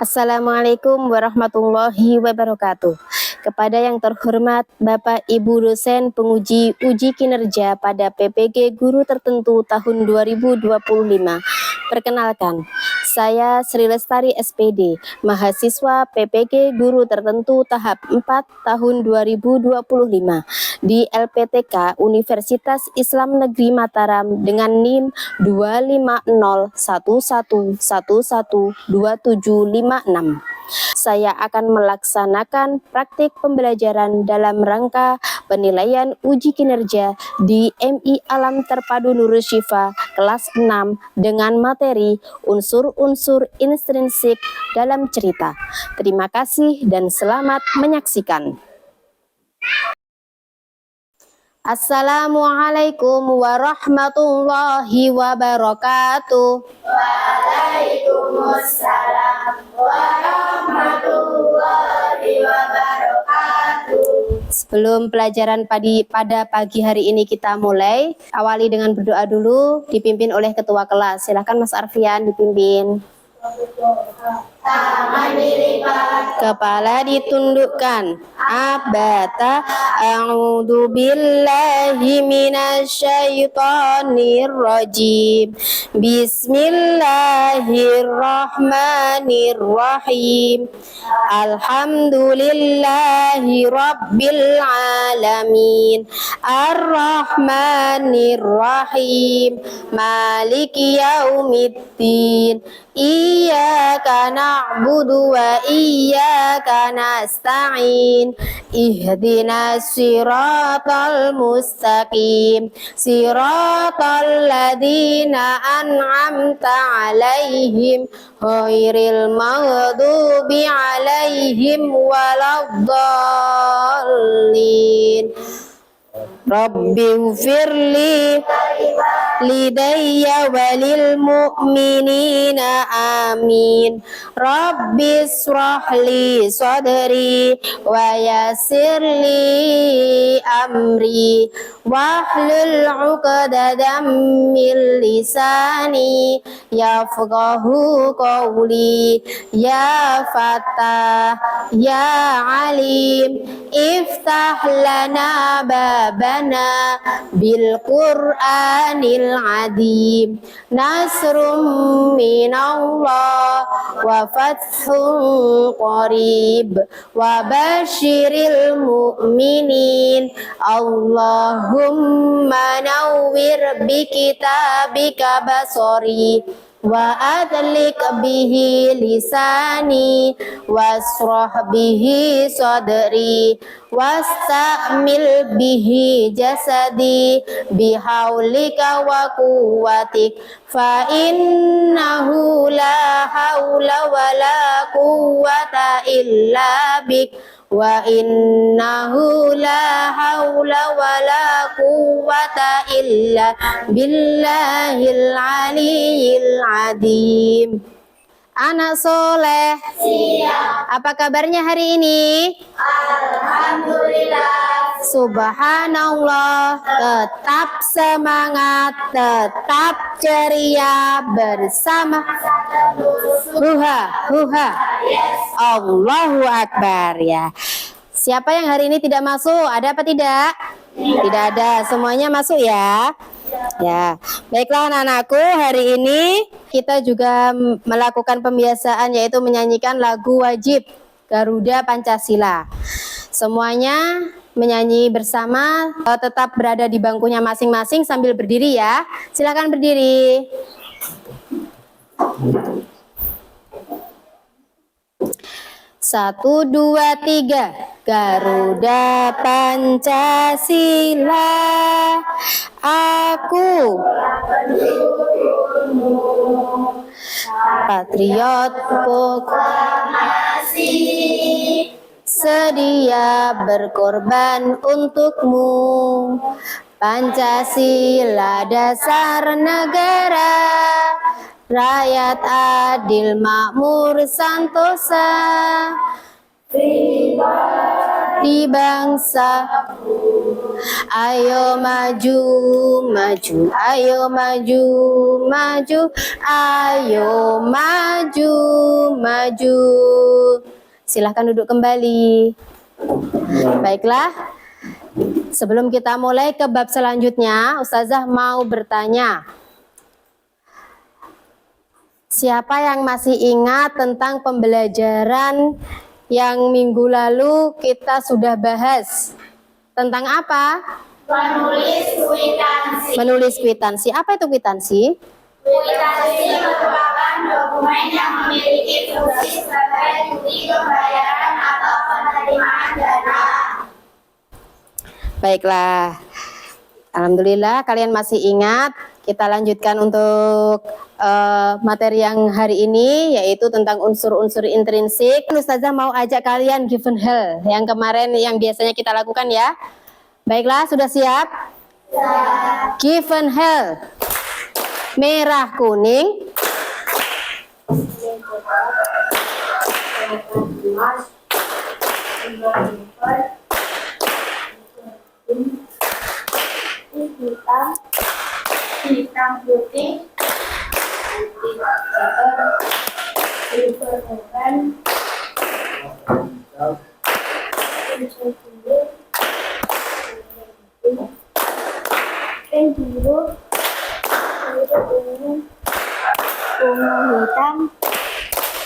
Assalamualaikum warahmatullahi wabarakatuh. Kepada yang terhormat Bapak Ibu dosen penguji uji kinerja pada PPG Guru Tertentu tahun 2025. Perkenalkan, saya Sri Lestari SPD, mahasiswa PPG Guru Tertentu tahap 4 tahun 2025 di LPTK Universitas Islam Negeri Mataram dengan NIM 25011112756. Saya akan melaksanakan praktik pembelajaran dalam rangka penilaian uji kinerja di MI Alam Terpadu Nurul Syifa kelas 6 dengan materi unsur-unsur intrinsik dalam cerita. Terima kasih dan selamat menyaksikan. Assalamualaikum warahmatullahi wabarakatuh. Waalaikumsalam warahmatullahi wabarakatuh. Sebelum pelajaran pada pagi hari ini kita mulai, awali dengan berdoa dulu, dipimpin oleh ketua kelas. Silakan Mas Arfian dipimpin. Tangan dilipat, Kepala ditundukkan. Abata a'udzu billahi minasyaitonir rajim. Bismillahirrahmanirrahim. Alhamdulillahi rabbil alamin. Ar-Rahmanir-Rahim. Maliki yaumiddin. Iyyaka na'budu wa iyyaka nasta'in. Ihdinas siratal mustaqim. Siratal ladzina an'amta 'alaihim ghairil maghdubi 'alaihim waladdallin. Rabbighfirli lidayya walil mu'minina amin. Rabbishrahli sadri wa yassirli amri wahlul 'uqdatam min lisani yafqahu qawli. Ya Fattah ya Alim iftah lana babana bil Qur'anil adim. Nasrum minallah wa fathun qarib wa basyiril mu'minin. Allahumma nawwir bi kitabika basari wa adlik bihi lisani wasrah bihi sadri wastamil bihi jasadi bihaulika wa quwwatik fa innahu la haula wa la quwwata illa bik wa innahu la haula wa la quwwata illa billahil aliyyil azim. Anak soleh, siap. Apa kabarnya hari ini? Alhamdulillah. Subhanallah, tetap semangat, tetap ceria bersama. Huha, huha. Yes. Allahu Akbar ya. Siapa yang hari ini tidak masuk? Ada apa tidak? Tidak ada. Semuanya masuk ya. Ya, baiklah anak-anakku, hari ini kita juga melakukan pembiasaan yaitu menyanyikan lagu wajib Garuda Pancasila. Semuanya menyanyi bersama, tetap berada di bangkunya masing-masing sambil berdiri ya. Silakan berdiri. Satu, dua, tiga. Garuda Pancasila, aku patriot proklamasi, sedia berkorban untukmu. Pancasila dasar negara, rakyat adil makmur santosa, di bangsa Ayo maju, maju, ayo maju, maju, ayo maju, maju. Silahkan duduk kembali. Baiklah, sebelum kita mulai ke bab selanjutnya, Ustazah mau bertanya. Siapa yang masih ingat tentang pembelajaran yang minggu lalu kita sudah bahas? Tentang apa? Menulis kwitansi. Menulis kwitansi. Apa itu kwitansi? Kwitansi merupakan dokumen yang memiliki fungsi sebagai bukti pembayaran atau penerimaan dana. Baiklah. Alhamdulillah kalian masih ingat. Kita lanjutkan untuk materi yang hari ini, yaitu tentang unsur-unsur intrinsik. Ustazah mau ajak kalian given hell yang kemarin yang biasanya kita lakukan ya. Baiklah, sudah siap? Given hell. Merah kuning. Hitam putih,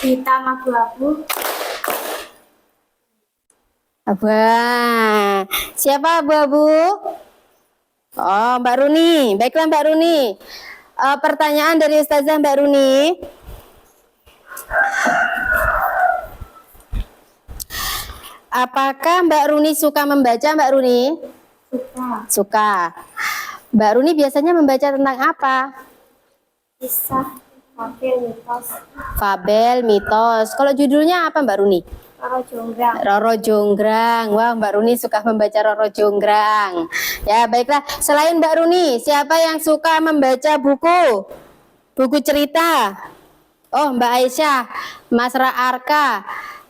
hitam abu-abu. Abah. Siapa abu-abu? Oh, Mbak Runi. Baiklah Mbak Runi. Pertanyaan dari Ustazah Mbak Runi. Apakah Mbak Runi suka membaca, Mbak Runi? Suka. Mbak Runi biasanya membaca tentang apa? Kisah, fabel, mitos, Fabel, mitos. Kalau judulnya apa Mbak Runi? Roro Jonggrang. Roro Jonggrang. Wah, Mbak Runi suka membaca Roro Jonggrang. Ya, baiklah. Selain Mbak Runi, siapa yang suka membaca buku? Buku cerita. Oh, Mbak Aisyah, Mas Arka.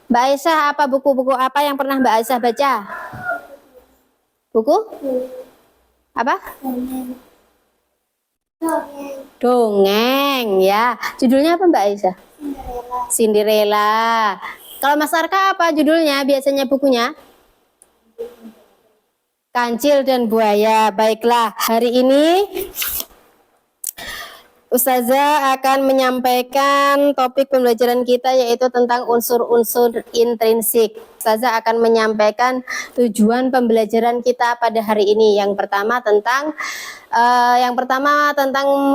Mbak Aisyah, apa buku-buku apa yang pernah Mbak Aisyah baca? Buku? Apa? Dongeng, ya. Judulnya apa Mbak Aisyah? Cinderella. Kalau Mas Arka apa judulnya biasanya bukunya? Kancil dan Buaya. Baiklah, hari ini Ustazah akan menyampaikan topik pembelajaran kita yaitu tentang unsur-unsur intrinsik. Ustazah akan menyampaikan tujuan pembelajaran kita pada hari ini. Yang pertama tentang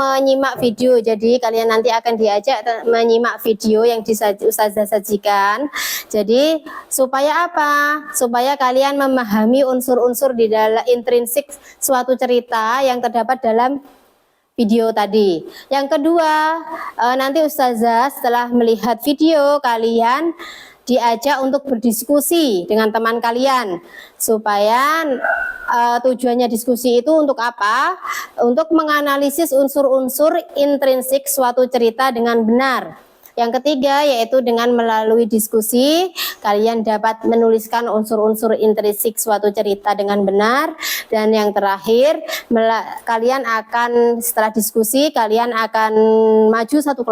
menyimak video. Jadi kalian nanti akan diajak menyimak video yang Ustazah sajikan. Jadi supaya apa? Supaya kalian memahami unsur-unsur di dalam intrinsik suatu cerita yang terdapat dalam video tadi. Yang kedua, nanti Ustazah setelah melihat video kalian diajak untuk berdiskusi dengan teman kalian supaya tujuannya diskusi itu untuk apa? Untuk menganalisis unsur-unsur intrinsik suatu cerita dengan benar. Yang ketiga yaitu dengan melalui diskusi kalian dapat menuliskan unsur-unsur intrinsik suatu cerita dengan benar. Dan yang terakhir kalian akan setelah diskusi kalian akan maju satu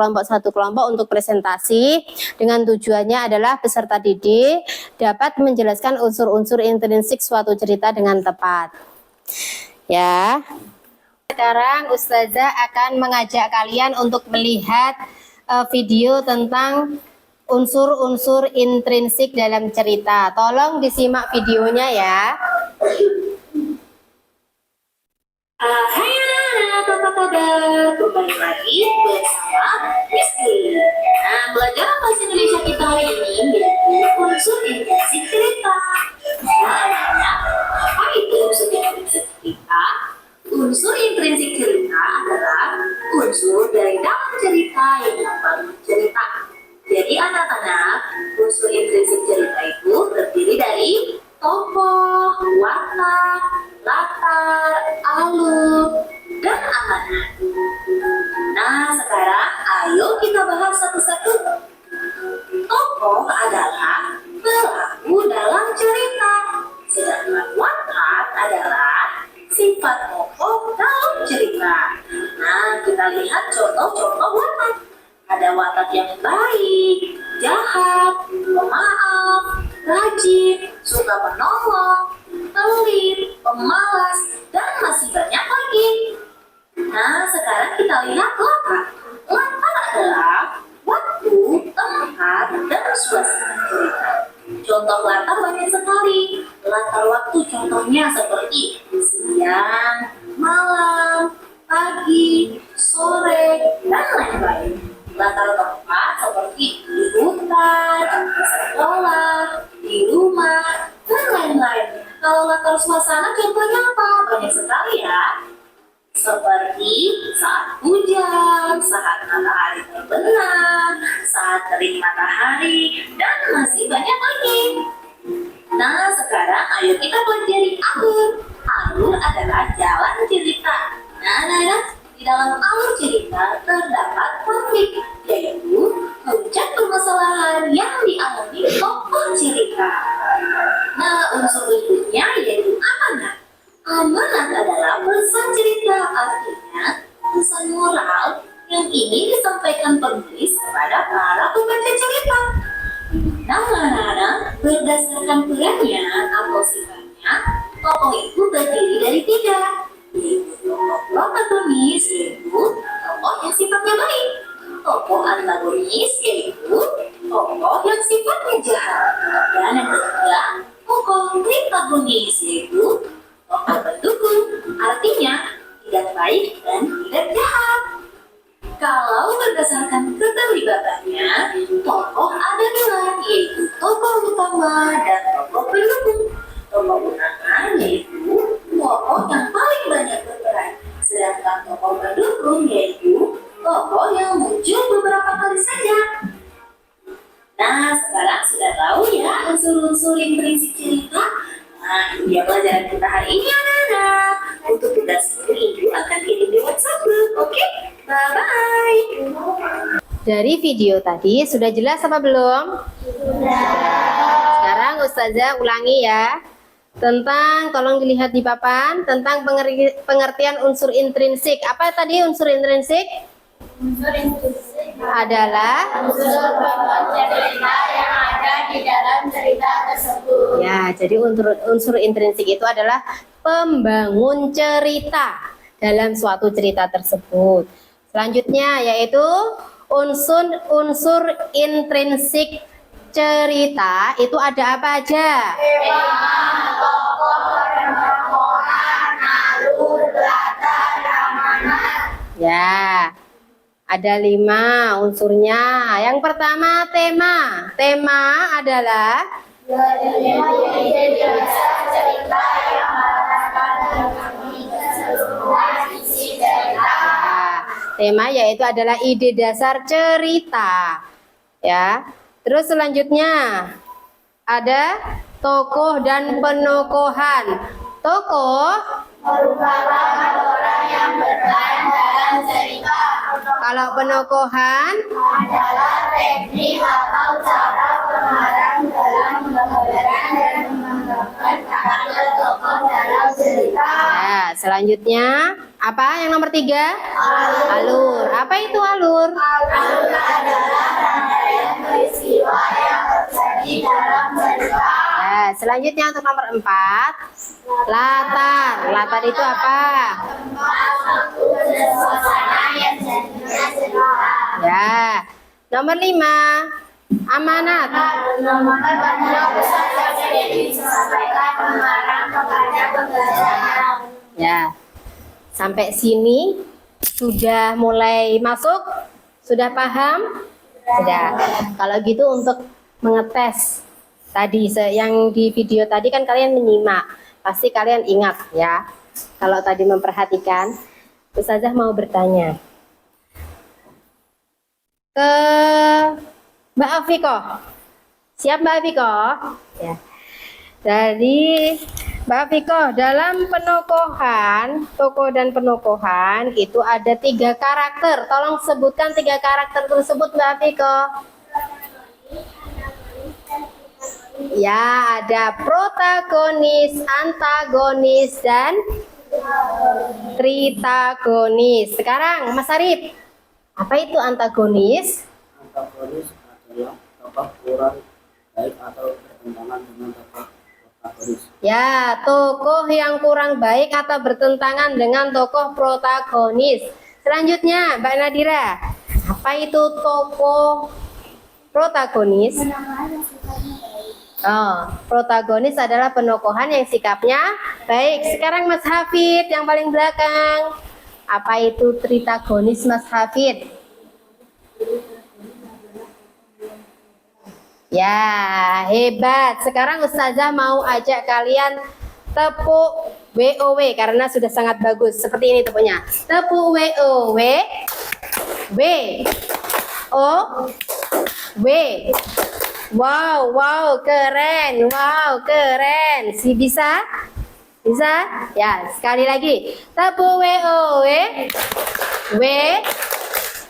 kelompok untuk presentasi dengan tujuannya adalah peserta didik dapat menjelaskan unsur-unsur intrinsik suatu cerita dengan tepat. Ya. Sekarang Ustazah akan mengajak kalian untuk melihat video tentang unsur-unsur intrinsik dalam cerita. Tolong disimak videonya ya. Hai anak-anak, apa kabar? Kembali lagi bersama Rizky. Nah, pelajaran bahasa Indonesia kita hari ini yaitu unsur intrinsik cerita. Nah, anak-anak, apa itu unsur intrinsik cerita? Unsur intrinsik cerita adalah unsur dari dalam cerita yang membangun cerita. Jadi anak-anak, unsur intrinsik cerita itu terdiri dari tokoh, warna, latar, alur, dan amanat. Nah, sekarang ayo kita bahas satu-satu. Tokoh adalah pelaku dalam cerita, sedangkan watak adalah kita lihat contoh-contoh watak. Ada watak yang baik, jahat, pemaaf, rajin, suka menolong, pelit, pemalas, dan masih banyak lagi. Nah, sekarang kita lihat latar. Latar adalah waktu, tempat, dan suasana cerita. Contoh latar banyak sekali. Latar waktu contohnya seperti siang, malam, pagi, sore, dan lain-lain. Latar tempat seperti di hutan, di sekolah, di rumah, dan lain-lain. Kalau latar suasana contohnya apa? Banyak sekali ya. Seperti saat hujan, saat matahari terbenam, saat terik matahari, dan masih banyak lagi. Nah, sekarang ayo kita pelajari alur. Alur adalah jalan cerita. Nah, di dalam alur cerita terdapat konflik, yaitu puncak permasalahan yang dialami tokoh cerita. Nah, unsur berikutnya yaitu amanat. Amanat adalah pesan cerita, artinya pesan moral yang ingin disampaikan penulis kepada para pembaca cerita. Nah, berdasarkan perannya atau sifatnya, tokoh itu terdiri dari 3, yaitu tokoh protagonis, yaitu tokoh yang sifatnya baik, tokoh antagonis, yaitu tokoh yang sifatnya jahat, dan yang ketiga, tokoh protagonis, yaitu tokoh pendukung, artinya tidak baik dan tidak jahat. Kalau berdasarkan keterlibatannya, tokoh ada 2, yaitu tokoh utama dan tokoh pendukung. Tokoh utama yaitu tokoh yang paling banyak berperan, sedangkan tokoh pendukung yaitu tokoh yang muncul beberapa kali saja. Nah, sekarang sudah tahu ya unsur-unsur intrinsik cerita. Nah, itu dia pelajaran kita hari ini, anak-anak. Untuk tugas ini akan kirim di WhatsApp group, oke? Bye-bye. Dari video tadi sudah jelas apa belum? Sudah. Sekarang Ustazah ulangi ya. Tolong dilihat di papan, tentang pengertian unsur intrinsik. Apa tadi unsur intrinsik? Unsur intrinsik Adalah unsur pokok cerita yang ada di dalam cerita tersebut. ya, jadi unsur intrinsik itu adalah pembangun cerita dalam suatu cerita tersebut. Selanjutnya yaitu unsur intrinsik cerita itu ada apa aja? Tema, tokoh, permohonan, alur, latar, amanat. Ya, ada 5 unsurnya. Yang pertama tema. Tema adalah Ide dasar cerita yang melatarkan keseluruhan isi cerita. tema yaitu adalah ide dasar cerita. Ya. Terus selanjutnya ada tokoh dan penokohan. Tokoh Merupakan orang yang berperan dalam cerita. kalau penokohan Adalah teknik atau cara pengarang dalam menggambarkan dan mengembangkan karakter tokoh dalam cerita. ya, selanjutnya apa yang nomor 3? Alur. Apa itu alur? Alur adalah rangkaian peristiwa yang terjadi dalam cerita. Ya, selanjutnya untuk nomor 4 latar. Latar itu apa? Tempat, waktu, dan suasana yang jadinya cerita. Ya. Nomor 5 amanat. Merupakan tanggung besar yang disampaikan pengarang kepada pembacanya. Ya. Sampai sini sudah mulai masuk? Sudah paham? Sudah. Kalau gitu untuk mengetes tadi yang di video tadi kan kalian menyimak. Pasti kalian ingat ya. Kalau tadi memperhatikan, Ustazah mau bertanya ke Mbak Afiko. Siap Mbak Afiko? Ya. Jadi Mbak Afiko, dalam penokohan, tokoh dan penokohan itu ada 3 karakter. Tolong sebutkan 3 karakter tersebut Mbak Afiko. Ya, ada protagonis, antagonis, dan Tritagonis. Sekarang Mas Arif, apa itu antagonis? Antagonis adalah tokoh kurang baik atau bertentangan dengan tokoh protagonis. Ya, tokoh yang kurang baik atau bertentangan dengan tokoh protagonis. Selanjutnya, Mbak Nadira, apa itu tokoh protagonis? Oh, protagonis adalah penokohan yang sikapnya baik. Sekarang Mas Hafid yang paling belakang. Apa itu tritagonis, Mas Hafid? Ya, hebat. Sekarang Ustazah mau ajak kalian tepuk WOW karena sudah sangat bagus. Seperti ini tepuknya. Tepuk WOW. W O W. Wow, wow, keren. Wow, keren. Si bisa? Bisa? Ya, sekali lagi. Tepuk WOW. W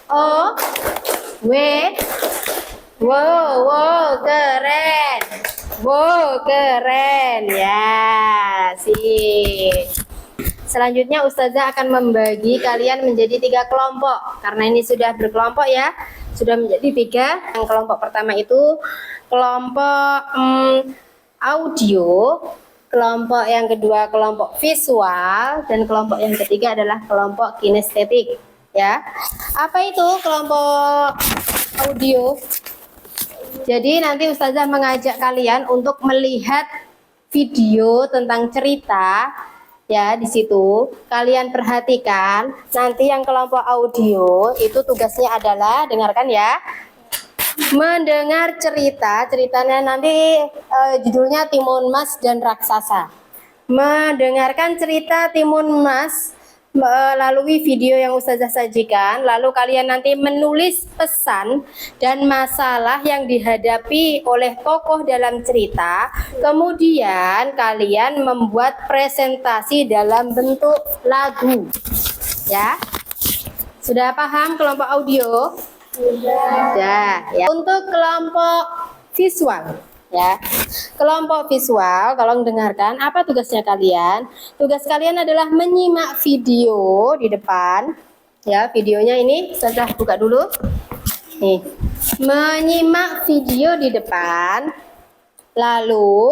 O W. Wow, wow, keren. Wow, keren. Ya, sip. Selanjutnya Ustazah akan membagi kalian menjadi 3 kelompok. Karena ini sudah berkelompok ya. Sudah menjadi 3. Yang kelompok pertama itu kelompok audio. Kelompok yang kedua kelompok visual. Dan kelompok yang ketiga adalah kelompok kinestetik. Ya, apa itu kelompok audio? Jadi nanti Ustazah mengajak kalian untuk melihat video tentang cerita ya di situ. Kalian perhatikan nanti yang kelompok audio itu tugasnya adalah dengarkan ya. Mendengar cerita, ceritanya nanti judulnya Timun Mas dan Raksasa. Mendengarkan cerita Timun Mas melalui video yang Ustazah sajikan, lalu kalian nanti menulis pesan dan masalah yang dihadapi oleh tokoh dalam cerita, kemudian kalian membuat presentasi dalam bentuk lagu. Ya, sudah paham kelompok audio? Sudah. Ya. Untuk kelompok visual. Ya, kelompok visual, tolong dengarkan apa tugasnya kalian. Tugas kalian adalah menyimak video di depan. Ya, videonya ini Ustazah buka dulu. Nih, menyimak video di depan. Lalu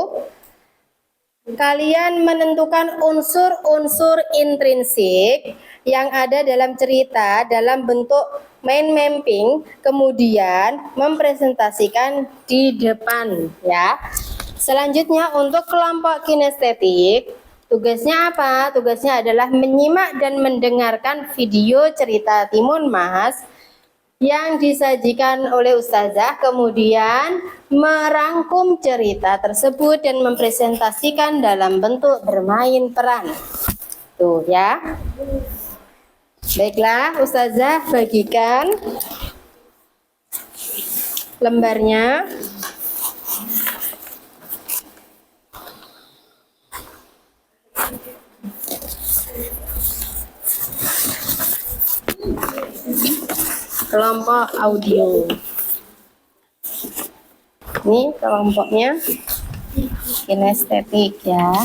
kalian menentukan unsur-unsur intrinsik yang ada dalam cerita dalam bentuk mind mapping, kemudian mempresentasikan di depan ya. Selanjutnya untuk kelompok kinestetik, tugasnya apa? Tugasnya adalah menyimak dan mendengarkan video cerita Timun Mas yang disajikan oleh Ustazah, kemudian merangkum cerita tersebut dan mempresentasikan dalam bentuk bermain peran. Tuh ya. Baiklah, Ustazah bagikan lembarnya. Kelompok audio. Ini kelompoknya kinestetik ya.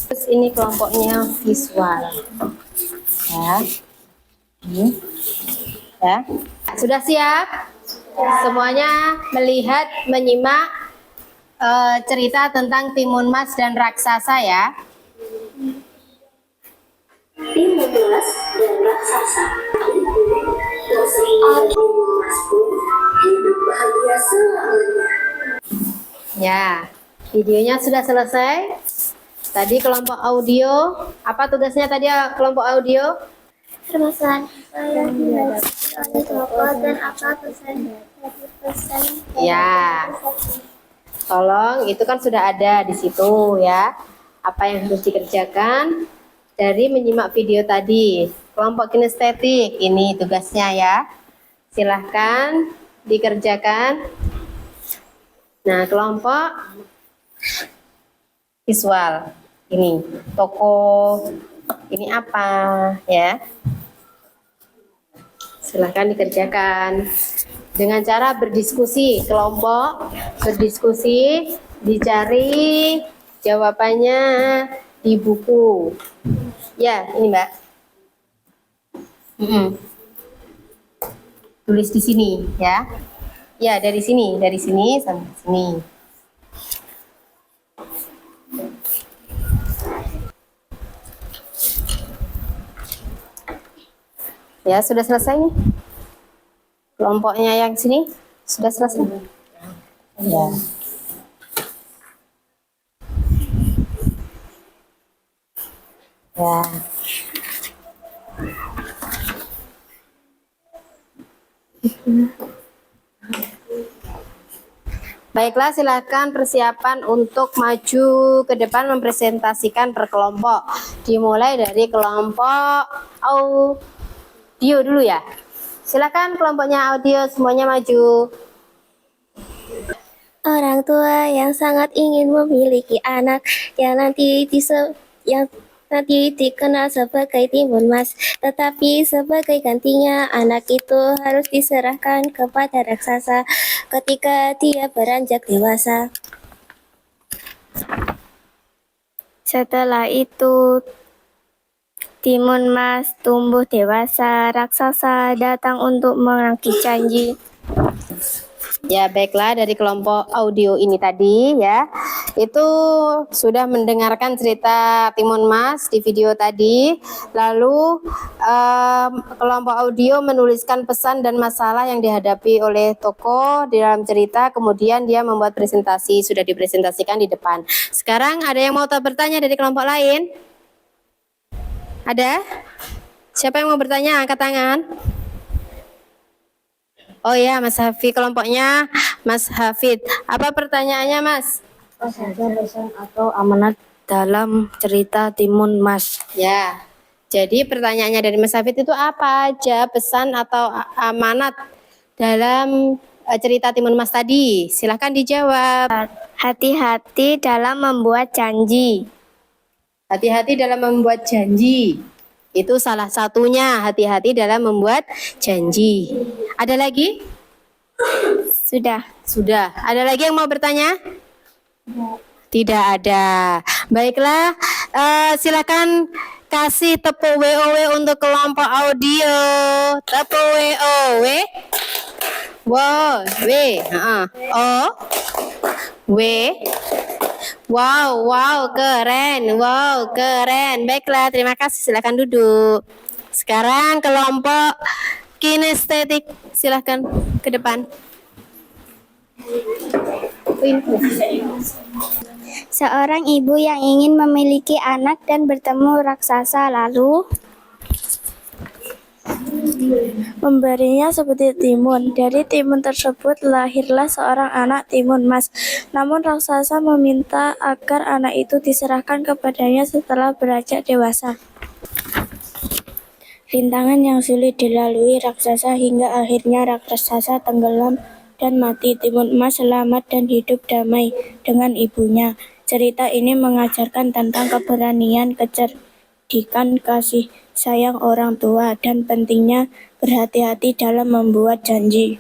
Terus ini kelompoknya visual. Ya. Ini. Ya. Sudah siap? Semuanya melihat, menyimak cerita tentang Timun Mas dan Raksasa ya. Timun Mas dan Raksasa. Timun Mas pun hidup bahagia selamanya. Ya, videonya sudah selesai. Tadi kelompok audio, apa tugasnya tadi kelompok audio? Permasalahan yang dihadapi oleh tokoh dan apa pesan dari pesan. Ya, tolong itu kan sudah ada di situ ya. Apa yang harus dikerjakan dari menyimak video tadi. Kelompok kinestetik ini tugasnya ya. Silahkan dikerjakan. Nah, kelompok visual ini tokoh ini apa ya. Silahkan dikerjakan dengan cara berdiskusi, kelompok berdiskusi, dicari jawabannya di buku Ya, ini Mbak. Tulis di sini ya. Ya, dari sini sampai sini. Ya, sudah selesai nih. Kelompoknya yang sini sudah selesai. Ya. Ya. Baiklah, silakan persiapan untuk maju ke depan mempresentasikan per kelompok. Dimulai dari kelompok audio dulu ya. Silakan kelompoknya audio semuanya maju. Orang tua yang sangat ingin memiliki anak yang nanti dikenal sebagai timun mas, tetapi sebagai gantinya anak itu harus diserahkan kepada raksasa ketika dia beranjak dewasa. Setelah itu timun mas tumbuh dewasa, raksasa datang untuk menagih janji. Ya, baiklah, dari kelompok audio ini tadi ya, itu sudah mendengarkan cerita Timun Mas di video tadi. Lalu kelompok audio menuliskan pesan dan masalah yang dihadapi oleh tokoh di dalam cerita, kemudian dia membuat presentasi, sudah dipresentasikan di depan. Sekarang ada yang mau bertanya dari kelompok lain? Ada? Siapa yang mau bertanya? Angkat tangan. Oh ya, Mas Hafid, kelompoknya Mas Hafid. Apa pertanyaannya, Mas? Apa saja pesan atau amanat dalam cerita Timun Mas? Ya, jadi pertanyaannya dari Mas Hafid itu apa aja pesan atau amanat dalam cerita Timun Mas tadi? Silahkan dijawab. Hati-hati dalam membuat janji. Hati-hati dalam membuat janji. Itu salah satunya, hati-hati dalam membuat janji. Ada lagi? Sudah. Sudah. Ada lagi yang mau bertanya? Tidak ada. Baiklah, silakan kasih tepuk WOW untuk kelompok audio. Tepuk WOW. Wow, W, O, W. Wow, keren. Wow, keren. Baiklah, terima kasih. Silakan duduk. Sekarang kelompok kinestetik, silakan ke depan. Seorang ibu yang ingin memiliki anak dan bertemu raksasa lalu memberinya seperti timun. Dari timun tersebut lahirlah seorang anak timun mas. Namun raksasa meminta agar anak itu diserahkan kepadanya setelah beranjak dewasa. Rintangan yang sulit dilalui raksasa hingga akhirnya raksasa tenggelam dan mati. Timun emas selamat dan hidup damai dengan ibunya. Cerita ini mengajarkan tentang keberanian, kecerdikan, kasih sayang orang tua, dan pentingnya berhati-hati dalam membuat janji.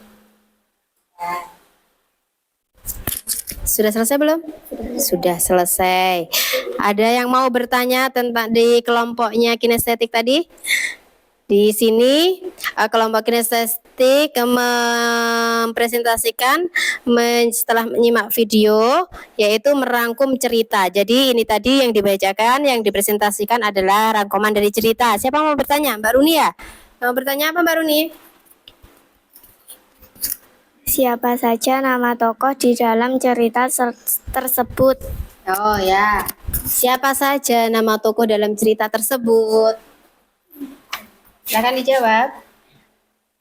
Sudah selesai belum? Sudah selesai. Ada yang mau bertanya tentang di kelompoknya kinestetik tadi? Di sini kelompok kinestetik mempresentasikan setelah menyimak video, yaitu merangkum cerita. Jadi ini tadi yang dibacakan, yang dipresentasikan adalah rangkuman dari cerita. Siapa mau bertanya? Mbak Runi ya? Mau bertanya apa Mbak Runi? Siapa saja nama tokoh di dalam cerita tersebut? Oh ya, siapa saja nama tokoh dalam cerita tersebut? Silakan dijawab.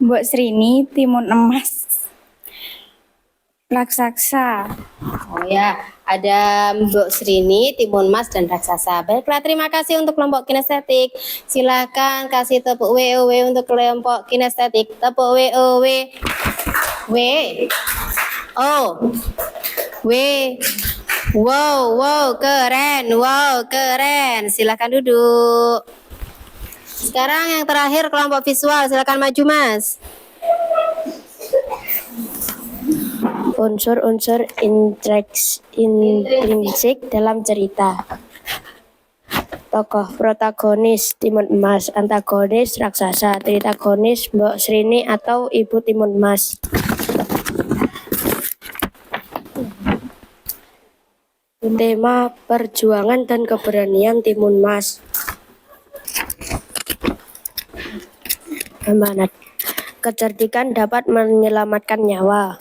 Mbok Srini, Timun Emas, raksasa. Oh ya, ada Mbok Srini, Timun Mas, dan raksasa. Baiklah, terima kasih untuk kelompok kinestetik. Silakan kasih tepuk WOW untuk kelompok kinestetik. Tepuk WOW. W. O. W. Wow, keren. Wow, keren. Silakan duduk. Sekarang yang terakhir kelompok visual, silakan maju Mas. Unsur-unsur intrinsik dalam cerita. Tokoh protagonis Timun Emas, antagonis raksasa, tritagonis Mbok Srini atau Ibu Timun Emas. Tema perjuangan dan keberanian Timun Emas. Amanat. Kecerdikan dapat menyelamatkan nyawa.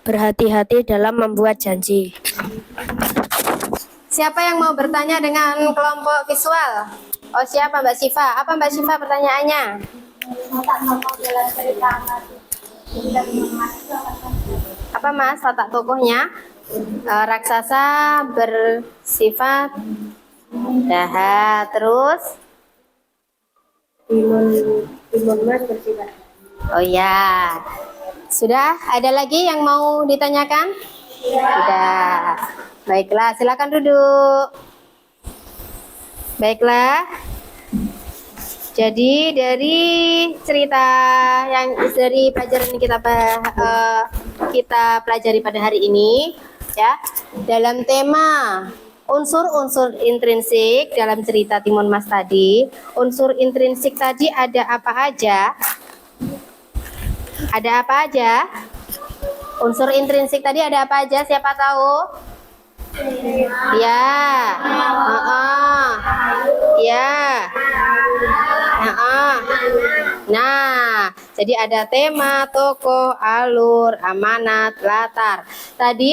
Berhati-hati dalam membuat janji. Siapa yang mau bertanya dengan kelompok visual? Oh, siapa Mbak Syifa? Apa Mbak Syifa pertanyaannya? Apa Mas watak tokohnya? Raksasa bersifat jahat. Terus? Timun Emas bersifat. Oh ya. Sudah? Ada lagi yang mau ditanyakan? Sudah. Baiklah, silakan duduk. Baiklah. Jadi dari cerita yang dari pelajaran yang kita pelajari pada hari ini, ya, dalam tema unsur-unsur intrinsik dalam cerita Timun Mas tadi, unsur intrinsik tadi ada apa aja? Ada apa aja? Unsur intrinsik tadi ada apa aja? Siapa tahu? Ya, ya, nah, jadi ada tema, tokoh, alur, amanat, latar. Tadi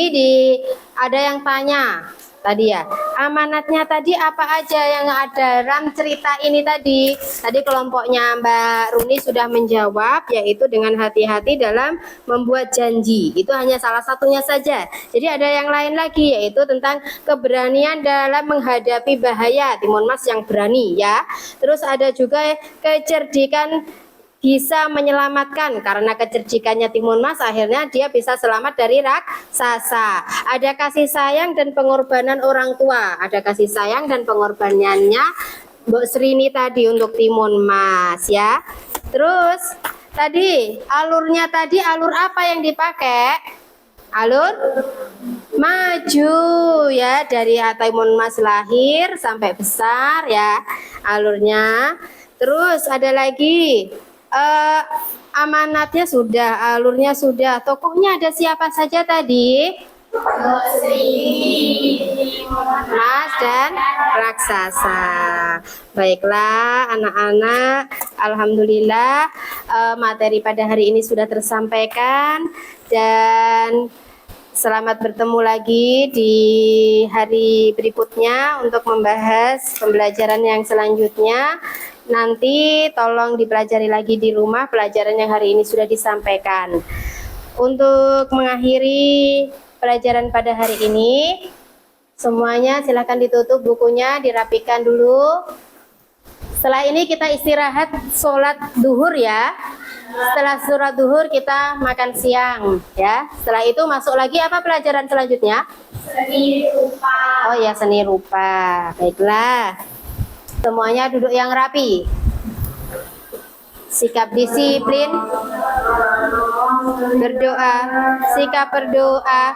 ada yang tanya. Tadi ya, amanatnya tadi apa aja yang ada dalam cerita ini tadi? Tadi kelompoknya Mbak Runi sudah menjawab, yaitu dengan hati-hati dalam membuat janji. Itu hanya salah satunya saja. Jadi ada yang lain lagi, yaitu tentang keberanian dalam menghadapi bahaya. Timun Mas yang berani ya. Terus ada juga kecerdikan bisa menyelamatkan, karena kecerdikannya Timun Mas akhirnya dia bisa selamat dari raksasa. Ada kasih sayang dan pengorbanan orang tua, ada kasih sayang dan pengorbanannya Mbok Srini tadi untuk Timun Mas ya. Terus tadi alurnya tadi, alur apa yang dipakai? Alur maju ya, dari Timun Mas lahir sampai besar ya alurnya. Terus ada lagi amanatnya sudah, alurnya sudah, tokohnya ada siapa saja tadi? Mas dan raksasa. Baiklah anak-anak, alhamdulillah materi pada hari ini sudah tersampaikan, dan selamat bertemu lagi di hari berikutnya untuk membahas pembelajaran yang selanjutnya. Nanti tolong dipelajari lagi di rumah pelajaran yang hari ini sudah disampaikan. Untuk mengakhiri pelajaran pada hari ini, semuanya silakan ditutup bukunya, dirapikan dulu. Setelah ini kita istirahat sholat duhur ya. Setelah sholat duhur kita makan siang ya. Setelah itu masuk lagi apa pelajaran selanjutnya? Seni rupa. Oh ya, seni rupa. Baiklah. Semuanya duduk yang rapi. Sikap disiplin. Berdoa. Sikap berdoa.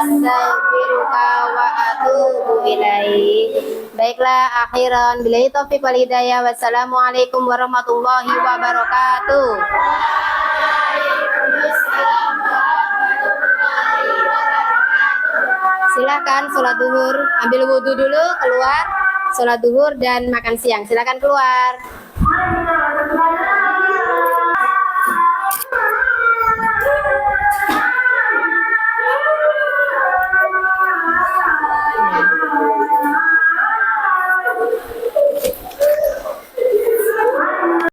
astaghfiruka wa atubu ilaik. Baiklah, akhiran billahi taufiq wal hidayah. Wassalamualaikum warahmatullahi wabarakatuh. Silakan sholat duhur, ambil wudhu dulu, keluar, sholat duhur dan makan siang. Silakan keluar.